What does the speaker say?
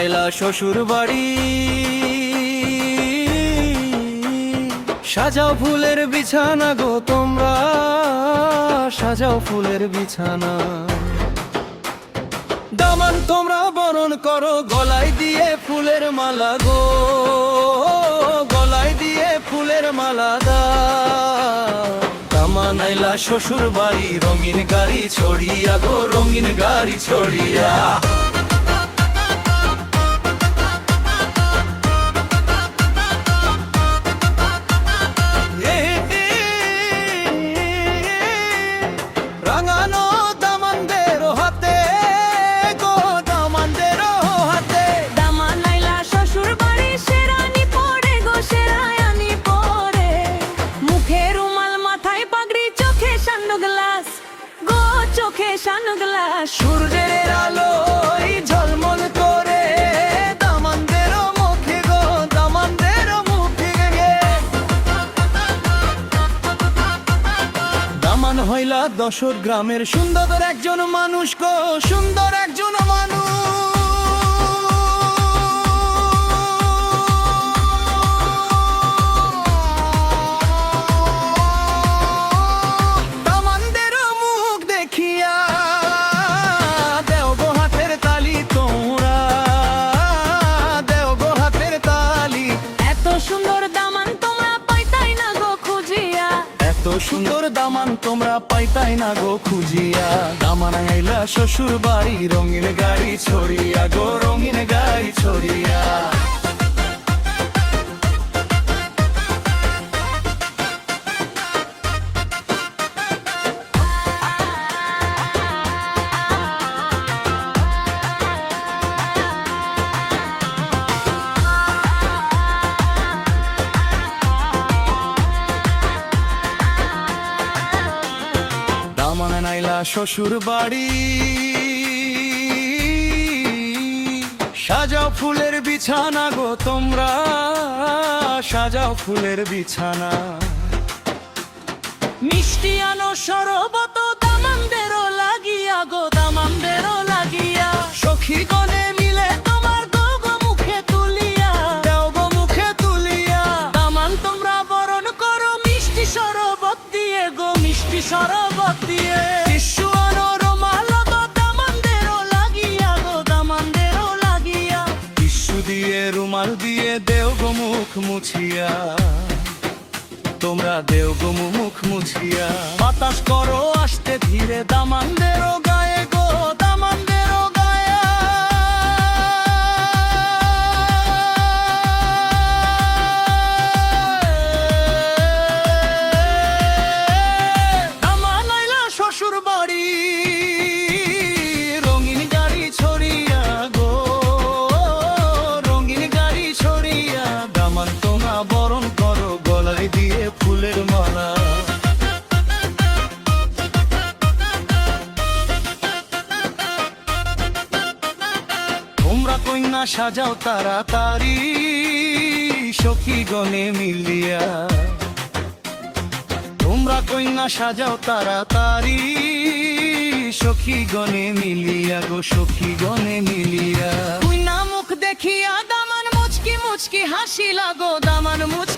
আইলা শ্বশুর বাড়ি, সাজাও ফুলের বিছানা গো তোমরা, সাজাও ফুলের বিছানা। দামান তোমরা বরণ করো, গলায় দিয়ে ফুলের মালা গো, গলায় দিয়ে ফুলের মালা দাও। দামান আইলা শ্বশুর বাড়ি, রঙিন গাড়ি ছড়িয়া গো, রঙিন গাড়ি ছড়িয়া। রাঙানো দামানদের হাতে গো, দামানদের হাতে। দামান আইলা শ্বশুর বাড়ি, শেরানি পরে গো, শেরায়ানি পরে। মুখে রুমাল, মাথায় পাগড়ি, চোখে সানগ্লাস গো, চোখে সানগ্লাস। সূর্যের আলোয় ঝলমল করে দামানদের মুখে গো, দামানদের মুখে গে। দামান হইলা দশর গ্রামের সুন্দর একজন মানুষ গো, সুন্দর একজন মানুষ। দামানদের মুখ দেখিয়া দেও গো হাতের তালি তোমরা, দেও গো হাতের তালি। এত সুন্দর দামান তোমরা পাইতাই না গো খুঁজিয়া, এত সুন্দর দামান তোমরা পাইতাই না গো খুঁজিয়া। দামান আইলা শ্বশুর বাড়ি, রঙিন গাড়ি ছড়িয়া গো, রঙিন গাড়ি ছড়িয়া। দামান আইলা শ্বশুর বাড়ি, সাজাও ফুলের বিছানা গো তোমরা, সাজাও ফুলের বিছানা। মিষ্টি আনো শরবত দামানদেরও লাগিয়া গো, দামানদেরও লাগিয়া। সখী গনে মিলে তোমার গো গো মুখে তুলিয়া, দেও গো মুখে তুলিয়া। দামান তোমরা বরণ করো মিষ্টি শরবত দিয়ে গো, মিষ্টি শরবত দিয়ে। টিস্যু আনো রুমাল গো, দামানদেরও লাগিয়া গো, দামানদেরও লাগিয়া। টিস্যু দিয়ে রুমাল দিয়ে দেও গো মুখ মুছিয়া, তোমরা দেও গো মুখ মুছিয়া। বাতাস করো আসতে ধীরে দামানদেরও গায়ে গো, দামানদেরও গায়ে। দামান আইলা শ্বশুর বাড়ি, রঙিন গাড়ি ছড়িয়া গো, রঙিন গাড়ি ছড়িয়া। দামান তোমরা বরণ করো, গলায় দিয়ে ফুলের মালা। তোমরা কন্যা সাজাও তাড়াতাড়ি, সখী গনে মিলিয়া। তোমরা কন্যা সাজাও তাড়াতাড়ি, সখী গনে মিলিয়া গো, সখী গনে মিলিয়া। কইনা মুখ দেখিয়া দামান মুচকি মুচকি হাসি লাগো, দামান মুচকি